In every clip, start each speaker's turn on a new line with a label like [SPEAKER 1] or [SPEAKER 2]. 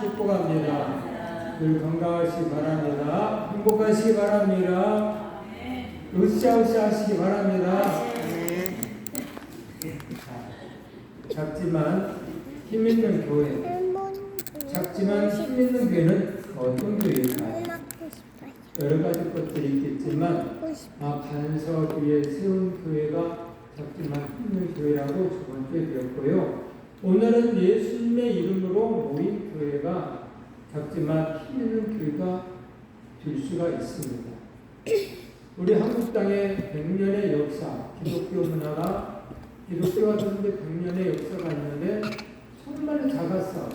[SPEAKER 1] 축복합니다. 늘 건강하시기 바랍니다. 행복하시기 바랍니다. 으쌰으쌰 하시기 바랍니다. 작지만 힘있는 교회. 작지만 힘있는 교회는 어떤 교회일까요? 여러 가지 것들이 있겠지만 반석 위에 세운 교회가 작지만 힘있는 교회라고 두 번째 배웠고요. 오늘은 예수님의 이름으로 모인 교회가 작지만 힘있는 교회가 될 수가 있습니다. 우리 한국 땅의 100년의 역사, 기독교 문화가 기독교가 되는데 100년의 역사가 있는데 정말 작았어.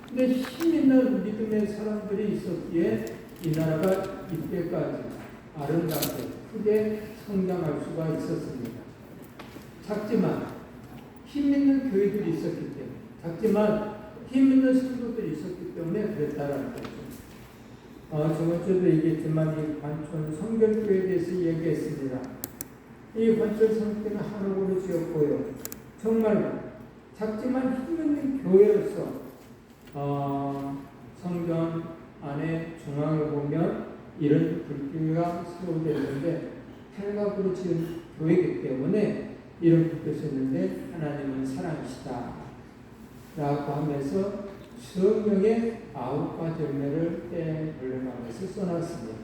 [SPEAKER 1] 근데 힘있는 믿음의 사람들이 있었기에 이 나라가 이때까지 아름답게 크게 성장할 수가 있었습니다. 작지만 힘있는 교회들이 있었기 때문에, 작지만 힘있는 성도들이 있었기 때문에 그랬다라는 거죠. 저번 주에도 얘기했지만 이 관촌 성결교회에 대해서 얘기했습니다. 이 관촌 성교는 한옥으로 지었고요. 정말 작지만 힘있는 교회로서 성전 안에 중앙에 보면 이런 불교가 세워져 있는데 팔각으로 지은 교회이기 때문에 이런 불교가 있는데 하나님은 사랑이시다 라고 하면서 성령의 9가지 열매를 떼올려가면서 써놨습니다.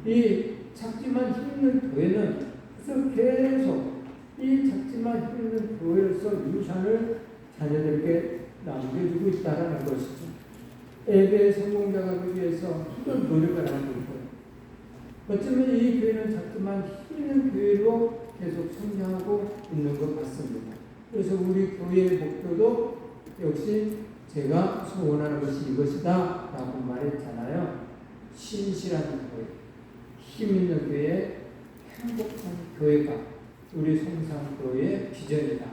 [SPEAKER 1] 이 작지만 힘있는 교회는 그래서 계속 이 작지만 힘있는 교회로서 유산을 자녀들에게 남겨주고 있다는 것이죠. 예배 성공자가 되기 위해서 힘든 노력을 하고 있고요. 어쩌면 이 교회는 작지만 힘있는 교회로 계속 성장하고 있는 것 같습니다. 그래서 우리 교회의 목표도 역시 제가 소원하는 것이 이것이다 라고 말했잖아요. 신실한 교회, 힘있는 교회, 행복한 교회가 우리 성산교회의 비전이다,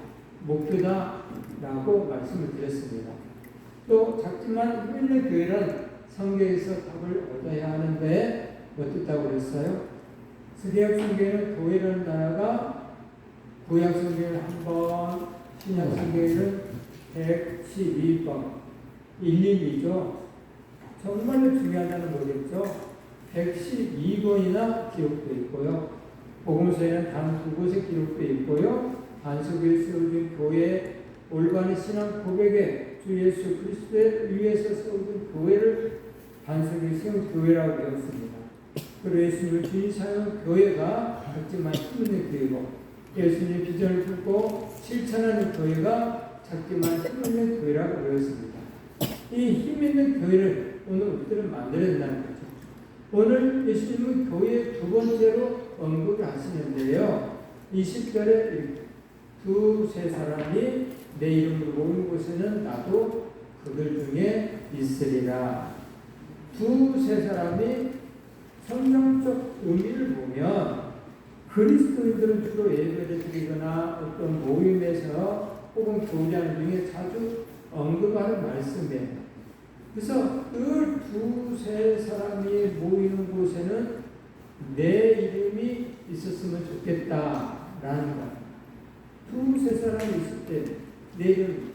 [SPEAKER 1] 목표다 라고 말씀을 드렸습니다. 또 작지만 힘있는 교회는 성경에서 답을 얻어야 하는데 어떻다고 그랬어요? 구약 성경에는 교회라는 나라가 구약 성경에는 한 번, 신약 성경에는 112번, 112죠. 정말로 중요하다는 거겠죠. 112번이나 기록되어 있고요. 복음서에는 단 2곳에 기록되어 있고요. 반석에 세워진 교회, 올바른 신앙 고백에 주 예수 그리스도에 위해서 세워진 교회를 반석에 세운 교회라고 배웠습니다. 그리고 예수님을 주인 사용 교회가 작지만 힘있는 교회고, 예수님의 비전을 품고 실천하는 교회가 작지만 힘있는 교회라고 배웠습니다. 이 힘있는 교회를 오늘 우리들은 만들어야 된다는 거죠. 오늘 예수님은 교회 두 번째로 언급을 하시는데요. 20절에 두세 사람이 내 이름으로 모인 곳에는 나도 그들 중에 있으리라. 두세 사람이 성경적 의미를 보면 그리스도인들은 주로 예배를 드리거나 어떤 모임에서 혹은 교제하는 중에 자주 언급하는 말씀이에요. 그래서 그 두세 사람이 모이는 곳에는 내 이름이 있었으면 좋겠다라는 것. 두세 사람이 있을 때 내 이름.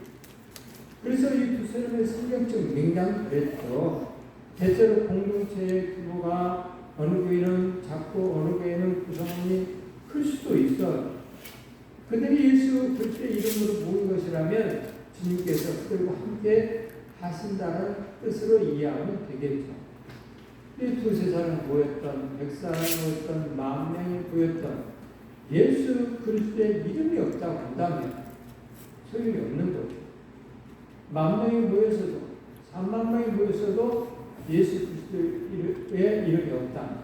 [SPEAKER 1] 그래서 이 두 사람의 성경적 명단이 그랬죠. 대체로 공동체의 규모가 어느 교회는 작고 어느 교회는 구성원이 클 수도 있어요. 그들이 예수 그리스도의 이름으로 모인 것이라면 주님께서 그들과 함께 하신다는 뜻으로 이해하면 되겠죠. 이 두세 사람 모였던, 100사람 모였던, 10,000명이 모였던 예수 그리스도의 이름이 없다고 한다면 소용이 없는 거죠. 10,000명이 모여서도 30,000명이 모여서도 예수 그리스도의 이름이 없다.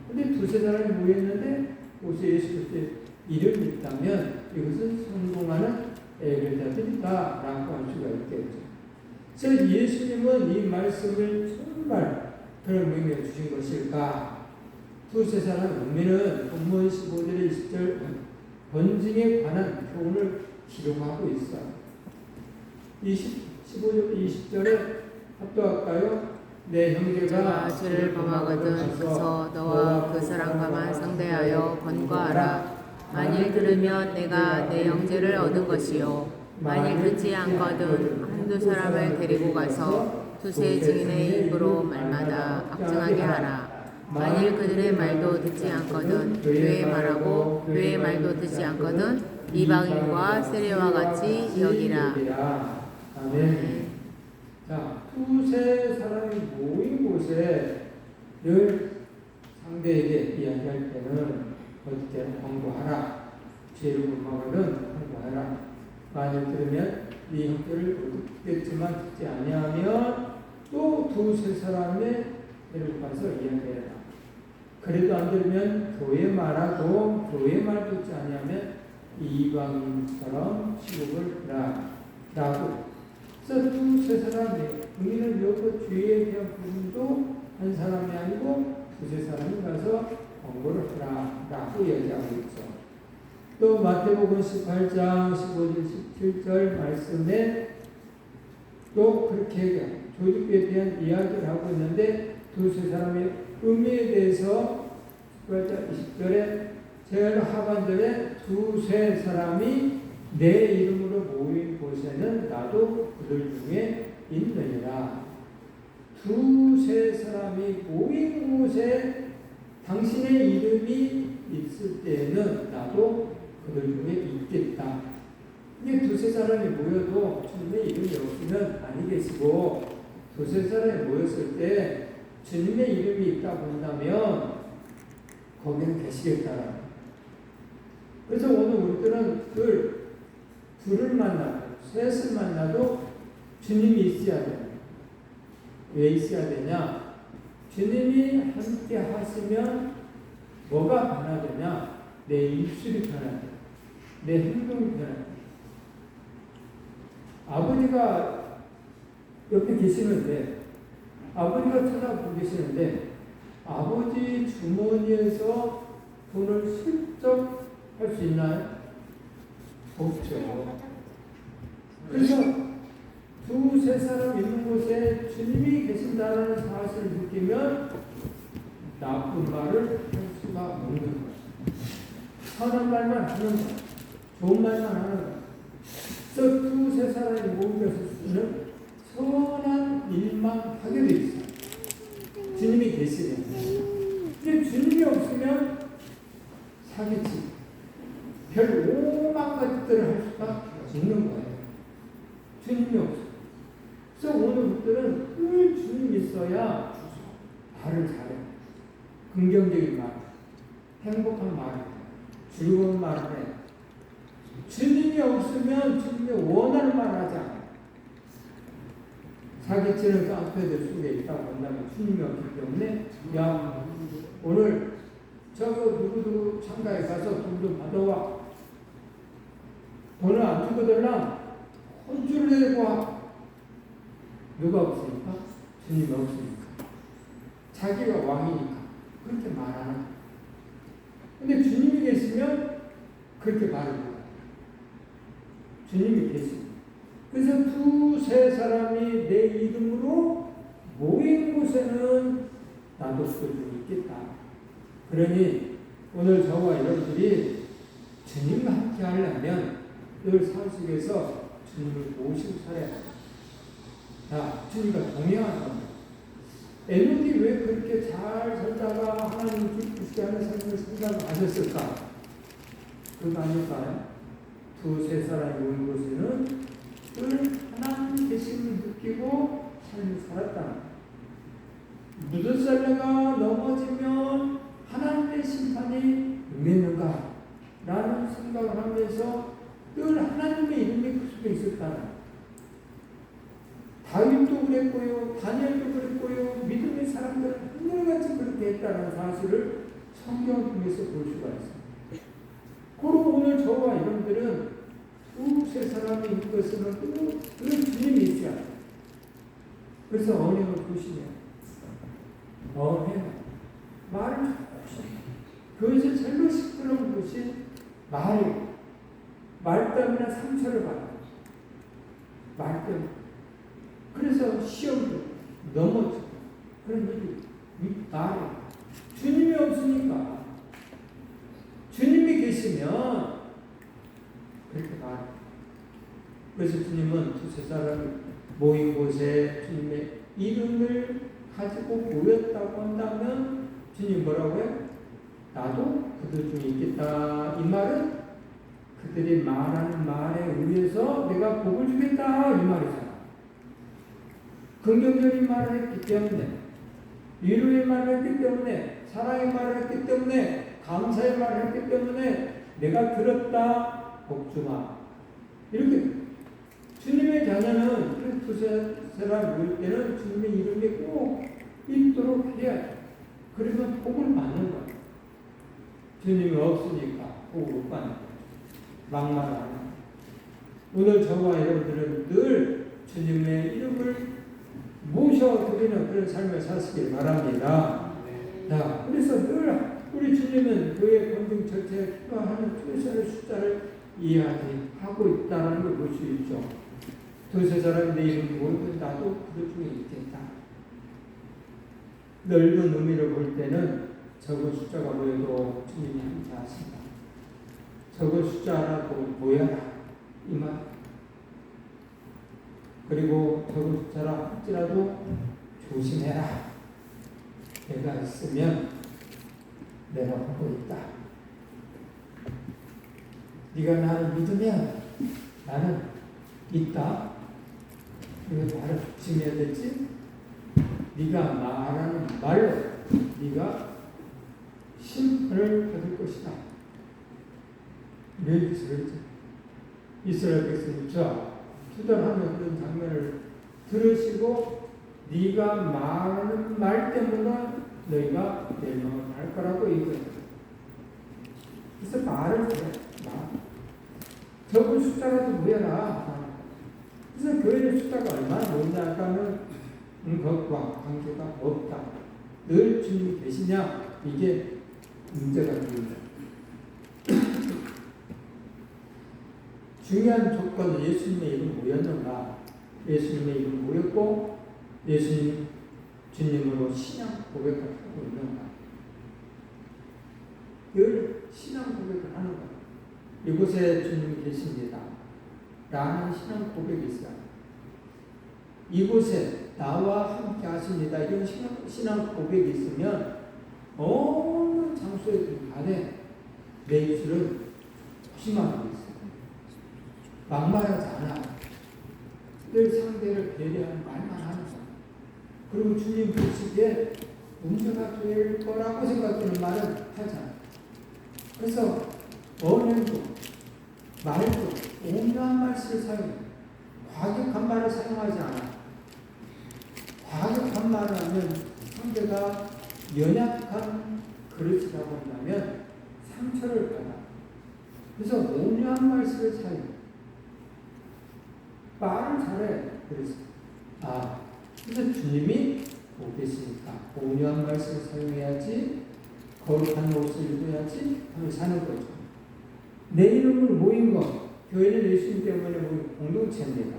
[SPEAKER 1] 그런데 두세 사람이 모였는데 혹시 예수 그리스도의 이름이 있다면 이것은 성공하는 예배자들이다라고 할 수가 있겠죠. 그래서 예수님은 이 말씀을 정말 그런 의미를 주신 것일까? 두세 사람 의미는 본문 15절에 20절 번징에 관한 교훈을 기록하고 있어요. 15절 20절에 합독할까요? 내 형제가
[SPEAKER 2] 죄를 범하거든 가서 너와 그 사람과만 상대하여 권고하라. 만일 들으면 내가 내 형제를 얻은 것이요 만일 듣지 않거든 한두 사람을 데리고 가서 두세 증인의 입으로 말마다 확증하게 하라. 만일 그들의 말도 듣지 않거든 교회의 말하고 교회의 말도 듣지 않거든 이방인과 세례와 같이 여기라.
[SPEAKER 1] 아멘. 자, 두세 사람이 모인 곳에 늘 상대에게 이야기할 때는 어떻게 권고하라. 죄를 못 막으면 권고하라. 만일 들으면 네 형제를 듣겠지만 듣지 아니하면 또 두세 사람의 데리고 가서 이야기해라. 그래도 안 들으면 교회 말하고 교회 말 듣지 아니하면 이방인처럼 취급을 해라. 라고. 그래서 두세 사람이 의미는 여기 죄에 대한 부분도 한 사람이 아니고 두세 사람이 가서 권고를 해라. 라고 얘기하고 있죠. 또 마태복음 18장 15절 17절 말씀에 또 그렇게 얘기해요. 조직에 대한 이야기를 하고 있는데 두세 사람의 의미에 대해서 18절 20절에 제일 하반절에 두세 사람이 내 이름으로 모인 곳에는 나도 그들 중에 있느니라. 두세 사람이 모인 곳에 당신의 이름이 있을 때에는 나도 그들 중에 있겠다. 근데 두세 사람이 모여도 주님의 이름이 없으면 아니 계시고 두세 사람이 모였을 때 주님의 이름이 있다 본다면 거기는 계시겠다. 그래서 오늘 우리들은 둘을 만나도 셋을 만나도 주님이 있어야 돼요. 왜 있어야 되냐? 주님이 함께 하시면 뭐가 변화되냐? 내 입술이 변화돼. 내 행동이 변화돼. 아버지가 옆에 계시는데 아버지가 쳐다보고 계시는데 아버지 주머니에서 돈을 슬쩍 할 수 있나요? 없죠. 그래서 두세 사람 있는 곳에 주님이 계신다는 사실을 느끼면 나쁜 말을 할 수가 없는 거예요. 선한 말만 하는 거예요. 좋은 말만 하는 거예요. 그래서 두세 사람이 모여서는 선한 일만 하게 돼 있어요. 주님이 계시면. 근데 주님이 없으면 사기치. 별 오만 가지들을 할 수가 없는 거예요. 주님이 없어요. 그래서 오늘부터는 늘 주님이 있어야 말을 잘해요. 긍정적인 말, 행복한 말, 즐거운 말을 해요. 주님이 없으면 주님이 원하는 말을 하지 않아요. 사기치는 깡패들 속에 있다고 한다면 주님이 없기 때문에 야 오늘 저거 누구누구 창가에 가서 돈 좀 받아와. 돈을 안 주거들랑 혼쭐을 내고 와. 누가 없으니까? 주님이 없으니까. 자기가 왕이니까 그렇게 말하는 거예요. 근데 주님이 계시면 그렇게 말을 해요. 주님이 계십니다. 그래서 두세 사람이 내 이름으로 모인 곳에는 나도 그들이 있겠다. 그러니 오늘 저와 여러분들이 주님과 함께 하려면 늘 삶 속에서 주님을 모시고 살아야 합니다. 자, 주님과 동행하는 겁니다. 에녹이 왜 그렇게 잘 살다가 하나님 기쁘시게 하는 삶을 생각하셨을까? 그거 아닐까요? 두세 사람이 모인 곳에는 늘 하나님 계심을 느끼고 삶을 살았다. 무드살레가 넘어지면 하나님의 심판이 임했는가? 라는 생각을 하면서 늘 하나님의 이름이 그 속에 있었다. 다윗도 그랬고요, 다니엘도 그랬고요, 믿음의 사람들은 한결같이 그렇게 했다는 사실을 성경을 통해서 볼 수가 있습니다. 그리고 오늘 저와 여러분들은 두세 사람이 있는 것은 늘 주님이 있어야 돼요. 그래서 언행을 보시면 말을 조심해요. 그것이 제일 시끄러운 것이 말 때문에 상처를 받아요. 말 때문에. 그래서 시험도 넘어지고 그런 일이 말이 주님이 없으니까 주님이 계시면 그렇게 말해요. 그래서 주님은 두세 사람이 모인 곳에 주님의 이름을 가지고 모였다고 한다면 주님 뭐라고요? 나도 그들 중에 있겠다. 이 말은 그들이 말하는 말에 의해서 내가 복을 주겠다 이 말이잖아. 긍정적인 말을 했기 때문에, 위로의 말을 했기 때문에, 사랑의 말을 했기 때문에, 감사의 말을 했기 때문에 내가 들었다 복주마. 이렇게 주님의 자녀는 두세 사람 모일 때는 주님의 이름이 꼭 있도록 해야 돼. 그러면 복을 받는 거야. 주님이 없으니까 복을 못 받는 거야. 막말하는. 오늘 저와 여러분들은 늘 주님의 이름을 모셔드리는 그런 삶을 사시길 바랍니다. 자, 그래서 늘 우리 주님은 교회 건중 전체에 기도하는 최선의 숫자를 이야기하고 있다는 걸 볼 수 있죠. 두세 사람이 내 이름 모르고 나도 그들 중에 있겠다. 넓은 의미를 볼 때는 적은 숫자가 모여도 주님이 함께 하신다. 적은 숫자 하나 모여라 이 말. 그리고 적은 숫자라 할지라도 조심해라. 내가 있으면 내가 보고 있다. 네가 나를 믿으면 나는 있다. 이거 말을 조심해야 되지. 네가 말하는 말로 네가 심판을 받을 것이다. 왜 그랬지? 이스라엘 백성이 투덜하는 그런 장면을 들으시고 네가 말하는 말 때문에 너희가 멸망할 거라고 얘기해요. 그래서 말을 해. 적은 숫자라도 모여라. 그래서 교회의 숫자가 얼마나 모이냐 하면 그것과 관계가 없다. 늘 주님이 계시냐? 이게 문제가 됩니다. 중요한 조건은 예수님의 이름 모였는가? 예수님의 이름 모였고 예수님 주님으로 신앙 고백을 하고 있는가? 늘 신앙 고백을 하는 거예요. 이곳에 주님이 계십니다. 라는 신앙 고백이 있어요. 이곳에 나와 함께 하십니다. 이런 신앙 고백이 있으면 어느 장소에든 간에 내 입술은 조심하고 있어요. 막말하지 않아. 늘 상대를 배려하는 말만 하는 거예요. 그리고 주님 보시기에 문제가 될 거라고 생각되는 말은 하지 않아요. 그래서 언행도 말도 온유한 말씀을 사용해요. 과격한 말을 사용하지 않아. 과격한 말을 하면 상대가 연약한 그릇이라고 한다면 상처를 받아. 그래서 온유한 말씀을 사용해요. 말을 잘해. 그래서 주님이 보고 계시니까 온유한 말씀을 사용해야지, 거룩한 옷을 입어야지 하며 사는 거죠. 내 이름으로 모인 것, 교회는 예수님 때문에 모인 공동체입니다.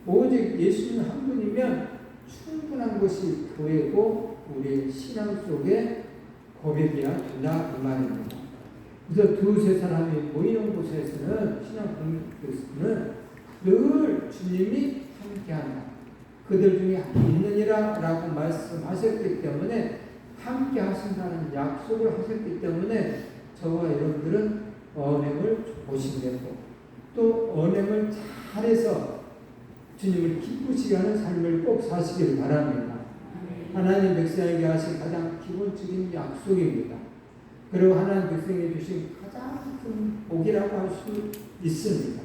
[SPEAKER 1] 오직 예수님 한 분이면 충분한 것이 교회고 우리의 신앙 속에 고백이야 된다 그 말입니다. 그래서 두세 사람이 모이는 곳에서는 신앙 공동체에서는 늘 주님이 함께한다. 그들 중에 있느니라 라고 말씀하셨기 때문에 함께 하신다는 약속을 하셨기 때문에 저와 여러분들은 언행을 보시겠고 또 언행을 잘해서 주님을 기쁘시게 하는 삶을 꼭 사시길 바랍니다. 하나님 백성에게 하신 가장 기본적인 약속입니다. 그리고 하나님 백성에게 주신 가장 큰 복이라고 할 수 있습니다.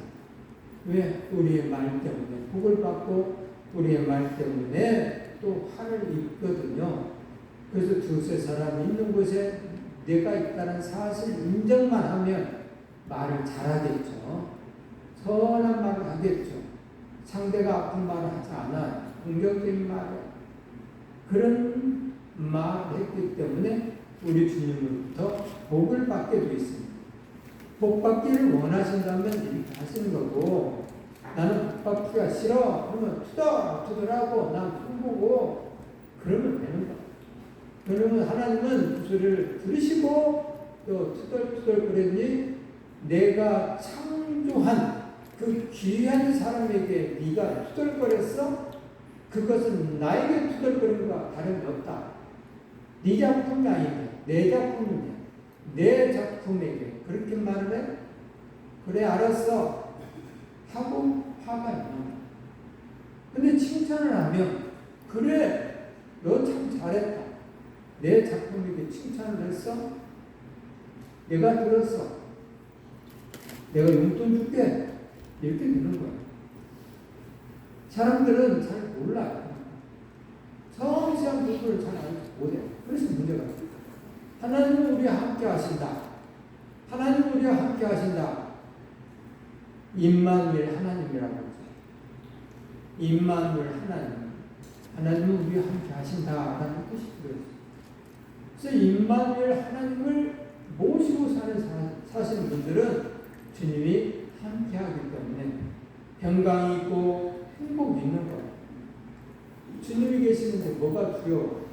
[SPEAKER 1] 왜? 우리의 말 때문에 복을 받고 우리의 말 때문에 또 화를 입거든요. 그래서 두세 사람 있는 곳에 내가 있다는 사실 인정만 하면 말을 잘하겠죠. 선한 말을 하겠죠. 상대가 아픈 말을 하지 않아. 긍정적인 말을 그런 말을 했기 때문에 우리 주님으로부터 복을 받게 되어 있습니다. 복 받기를 원하신다면 이렇게 하시는 거고, 나는 복 받기가 싫어 그러면 투덜하고 난 손보고 그러면 되는 거야. 그러면 하나님은 그 소리를 들으시고 또 투덜투덜 그랬니 내가 창조한 그 귀한 사람에게 네가 투덜거렸어? 그것은 나에게 투덜거린 것과 다름이 없다. 네 작품이 아닌데 내 작품인데 내 작품에게 그렇게 말을 해? 그래 알았어 하고 화가 있는 거야. 근데 칭찬을 하면 그래 너 참 잘했다. 내 작품에게 칭찬을 했어? 내가 들었어. 내가 용돈 줄게. 이렇게 되는 거야. 사람들은 잘 몰라요. 성실한 부분을 잘 알지 못해요. 그래서 문제가 있어요. 하나님은 우리와 함께 하신다. 하나님은 우리와 함께 하신다. 임마누엘 하나님이라고 하죠. 임마누엘 하나님. 하나님은 우리와 함께 하신다라는 뜻이 들어있어요. 그래서 임마누엘 하나님을 모시고 사시는 분들은 주님이 함께 하기 때문에 평강이 있고 행복이 있는 거예요. 주님이 계시는데 뭐가 두려워?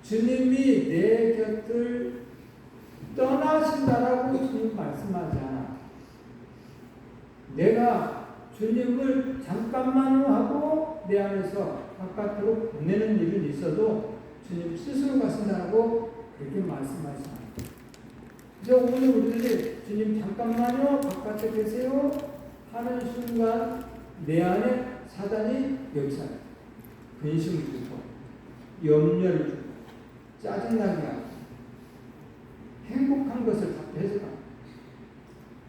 [SPEAKER 1] 주님이 내 곁을 떠나신다라고 주님 말씀하지 않아. 내가 주님을 잠깐만 하고 내 안에서 바깥으로 보내는 일은 있어도 주님 스스로 가신다라고 그렇게 말씀하지 않아. 그래서 오늘 우리들이 주님 잠깐만요 바깥에 계세요 하는 순간 내 안에 사단이 역사해요. 근심을 주고 염려를 주고 짜증나게 하고 행복한 것을 다 뺏어가.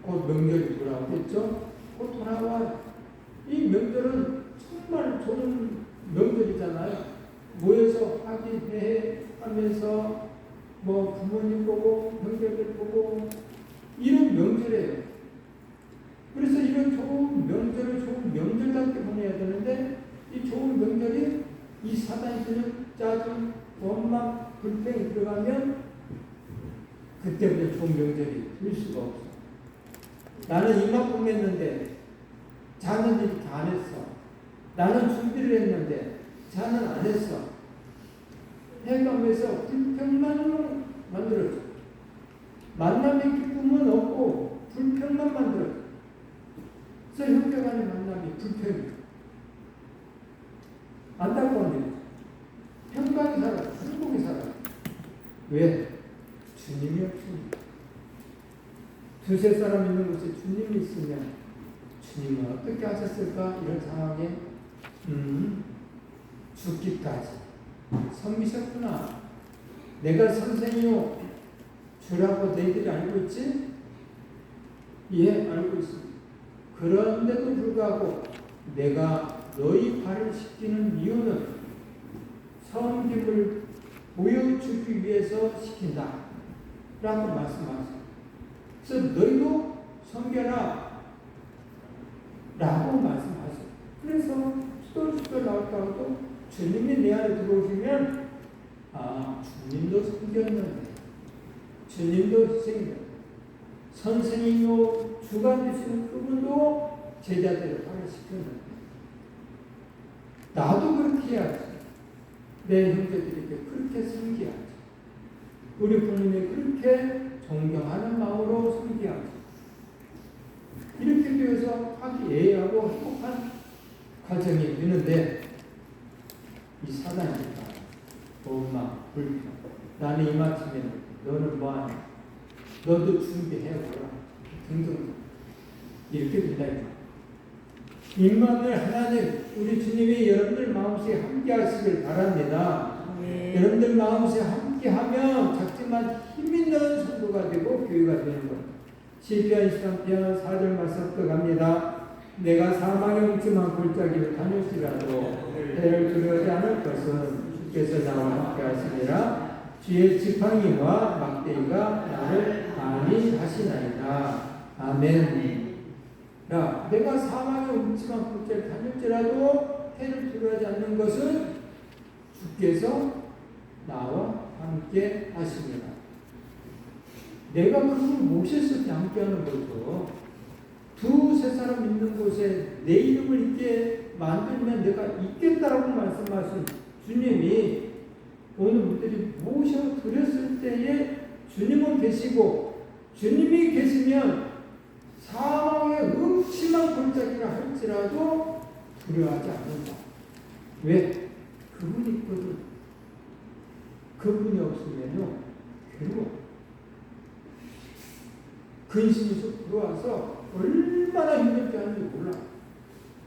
[SPEAKER 1] 곧 명절이 돌아오겠죠? 곧 돌아와요. 이 명절은 정말 좋은 명절이잖아요. 모여서 화기애애 하면서 뭐 부모님 보고 형제들 보고 이런 명절이에요. 그래서 이런 좋은 명절을 좋은 명절답게 보내야 되는데 이 좋은 명절이 이 사단이 주는 짜증, 원망, 불평이 들어가면 그때부터 좋은 명절이 될 수가 없어. 나는 이만큼 했는데 자는 이렇게 안 했어. 나는 준비를 했는데 자는 안 했어. 해가면서 불평만 만들어줘. 만남의 기쁨은 없고 불평만 만들어줘. 그래서 형제간의 만남이 불평이야. 안타까운 일이죠. 평강이 살아, 행복이 살아. 왜? 주님이 없으니까. 두세 사람 있는 곳에 주님이 있으면 주님은 어떻게 하셨을까? 이런 상황에 죽기까지 섬기셨구나. 내가 선생이요 주라고 너희들이 알고 있지? 예, 알고 있습니다. 그런데도 불구하고 내가 너희 발을 씻기는 이유는 섬김을 보여주기 위해서 시킨다 라고 말씀하세요. 그래서 너희도 섬겨라 라고 말씀하세요. 그래서 수돌수돌 나왔다고도 주님이 내 안에 들어오시면 주님도 섬겼는데 주님도 희생했는데 선생님이요 주가 되시는 그분도 제자들을 발을 시켰는데 나도 그렇게 해야지. 내 형제들에게 그렇게 섬겨야지. 우리 부모님이 그렇게 존경하는 마음으로 섬겨야지. 이렇게 되어서 화기애애하고 행복한 과정이 되는데 이 사단이니까 원망, 불평. 나는 이마침에 너는 뭐하냐? 너도 준비해보라. 등등 이렇게 된다니까. 임마누엘 하나님, 우리 주님이 여러분들 마음속에 함께 하시길 바랍니다. 여러분들 마음속에 함께 하면 작지만 힘있는 성도가 되고 교회가 되는 것. 시편 23편 4절 말씀 갑니다. 내가 사망의 웅침한 골짜기를 다닐지라도 해를 두려워하지 않을 것은 주께서 나와 함께 하시니라. 주의 지팡이와 막대기가 나를 안위하시나이다. 아멘. 야, 내가 사망의 웅침한 골짜기를 다닐지라도 해를 두려워하지 않는 것은 주께서 나와 함께 하시니라. 내가 그걸 모셨을 때 함께하는 거죠. 두세 사람 있는 곳에 내 이름을 있게 만들면 내가 있겠다라고 말씀하신 주님이 오늘 우리들이 모셔드렸을 때에 주님은 계시고 주님이 계시면 사망의 음침한 음침한 골짜기라 할지라도 두려워하지 않는다. 왜? 그분이 있거든. 그분이 없으면요 괴로워. 근심에서 들어와서 얼마나 힘들게 하는지 몰라.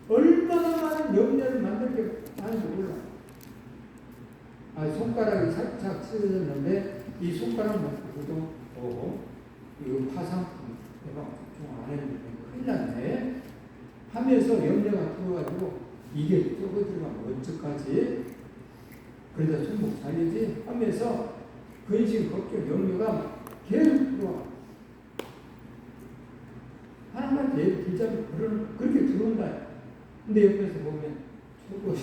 [SPEAKER 1] 얼마나 많은 염려를 만들게 하는지 몰라. 손가락이 살짝 찢어졌는데 이 손가락 먹고도 이거 화상품 내가 좀 안 했는데 큰일 났네 하면서 염려가 들어가지고 이게 좁아지면 어쩌까지 그러다 손목 잘리지 하면서 근심 걱정 염려가 계속 들어와. 하나님한테 예를 들자면 그렇게 들어온다. 근데 옆에서 보면 저거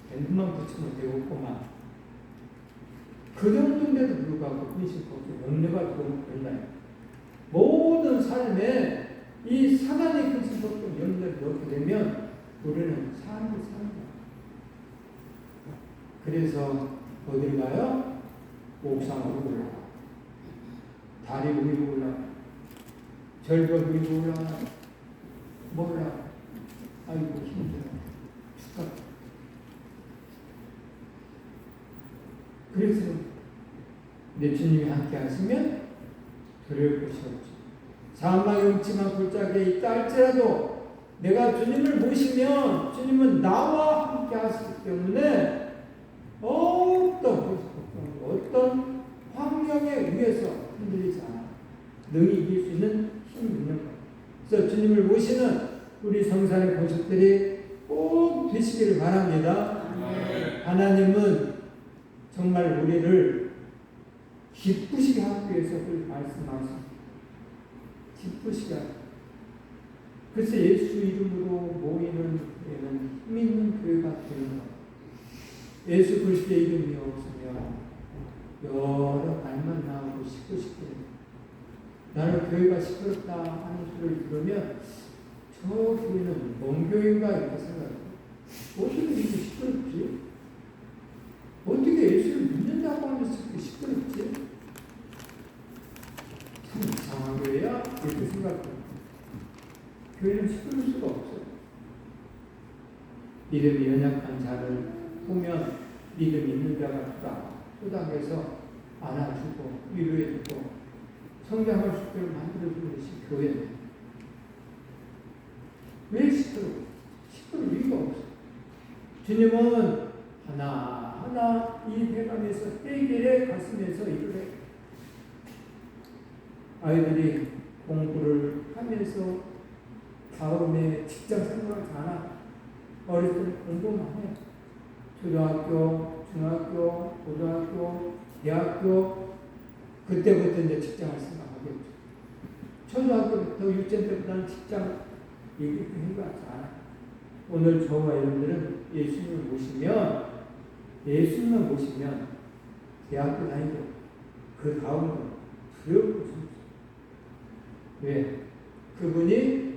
[SPEAKER 1] 밴드만 붙이면 되겠구만. 그 정도인데도 불구하고 근심 걱정 염려가 들어오면 된다. 모든 삶에 이 사단의 근심 걱정 염려를 넣게 되면 우리는 삶을 사는 거야. 그래서 어딜 가요? 옥상으로 올라가. 다리 위로 올라가. 절벽 위로 올라가. 몰라. 아이고 힘들어. 죽겠다. 그래서 내 주님이 함께 하시면 두려울 것이 없지. 사망의 음침한 골짜기에 있다 할지라도 내가 주님을 모시면 주님은 나와 함께 하시기 때문에 어떤 환경에 의해서 흔들리지 않아. 능히 이길 수 있는 힘이 있는 거예요. 그래서 주님을 모시는 우리 성산의 가족들이 꼭 되시기를 바랍니다. 하나님은 정말 우리를 기쁘시게 하기 위해서 말씀하십니다. 기쁘시게 하기. 그래서 예수 이름으로 모이는 교회는 힘 있는 교회가 되는 것. 예수 그리스도의 이름이 없으면 여러 말만 나오고 시끄럽게 나는 교회가 시끄럽다 하는 소리를 들으면 저 교회는 뭔 교회인가 이렇게 생각해요. 어떻게 이렇게 시끄럽지? 어떻게 예수를 믿는다고 하면서 그렇게 시끄럽지? 참 이상한 교회야? 이렇게 생각해요. 교회는 시끄러울 수가 없어요. 믿음이 연약한 자를 보면 믿음 있는 자가 딱 소당해서 안아주고 위로해주고 성장할 수 있도록 만들어주는 것이 교회입니다. 왜 시끄러워? 시끄러울 이유가 없어요. 주님은 하나하나 이 회감에서 떼길에 갔으면서 일을 해. 아이들이 공부를 하면서 다음에 직장 생활을 하나 어릴 때 공부만 해. 초등학교, 중학교, 고등학교, 대학교 그때부터 이제 직장을 생각하겠죠. 초등학교부터 유치원 때부터는 직장 얘기를 해봤지 않아. 오늘 저와 여러분들은 예수님을 모시면 대학교 다니고 그 다음으로 두려울 것이 없어요. 왜? 그분이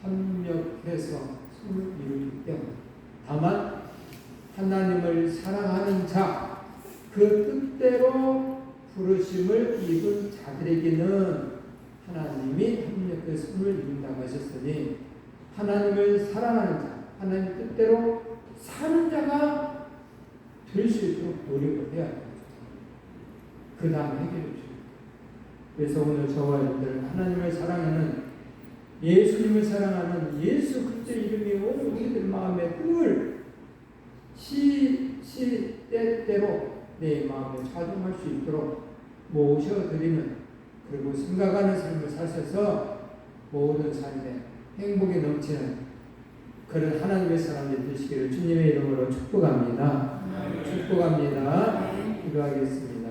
[SPEAKER 1] 협력해서 손을 이루기 때문에. 다만 하나님을 사랑하는 자, 그 뜻대로 부르심을 입은 자들에게는 하나님이 협력해서 손을 이룬다고 하셨으니 하나님을 사랑하는 자, 하나님 뜻대로 사는 자가 될 수 있도록 노력을 해야 됩니다. 그 다음 해결해 주십니다. 그래서 오늘 저와 여러분들 하나님을 사랑하는 예수님을 사랑하는 예수 그리스도의 이름이 오늘 우리들 마음에 늘 때때로 내 마음에 좌정할 수 있도록 모셔드리는 그리고 생각하는 삶을 사셔서 모든 삶에 행복이 넘치는 그런 하나님의 사람이 되시기를 주님의 이름으로 축복합니다. 축복합니다. 기도하겠습니다.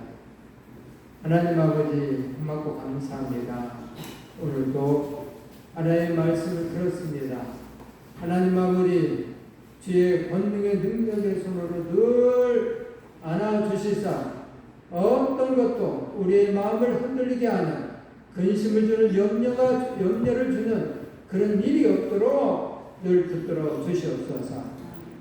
[SPEAKER 1] 하나님 아버지 고맙고 감사합니다. 오늘도 하나님의 말씀을 들었습니다. 하나님 아버지 주의 권능의 능력의 손으로 늘 안아주시사 어떤 것도 우리의 마음을 흔들리게 하는 근심을 주는 염려를 주는 그런 일이 없도록 늘 붙들어 주시옵소서.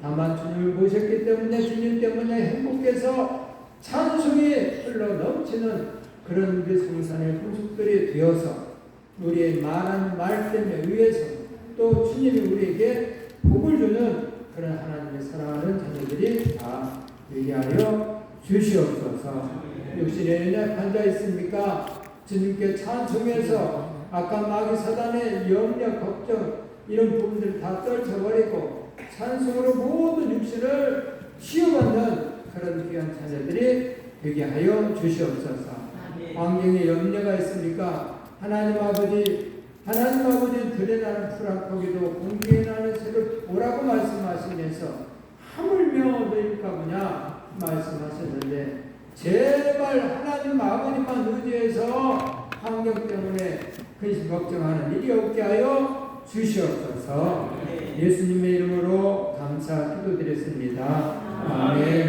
[SPEAKER 1] 다만 주님을 모셨기 때문에 주님 때문에 행복해서 찬송이 흘러 넘치는 그런 우리 성산의 공숙들이 되어서 우리의 말한 말 때문에 위해서 또 주님이 우리에게 복을 주는 그런 하나님의 사랑하는 자녀들이 다 되게 하여 주시옵소서. 육신에 연약한 자 있습니까? 주님께 찬송해서 아까 마귀 사단의 염려, 걱정 이런 부분들을 다 떨쳐버리고 찬송으로 모든 육신을 치유받는 그런 귀한 자녀들이 되게 하여 주시옵소서. 환경에 염려가 있습니까? 하나님 아버지 드러나는 풀한포기도 공기에 나는 새를 보라고 말씀하시면서 하물며 너희가 뭐냐 말씀하셨는데 제발 하나님 아버지만 의지해서 환경 때문에 근심 걱정하는 일이 없게 하여 주시옵소서. 예수님의 이름으로 감사 기도드렸습니다. 아멘.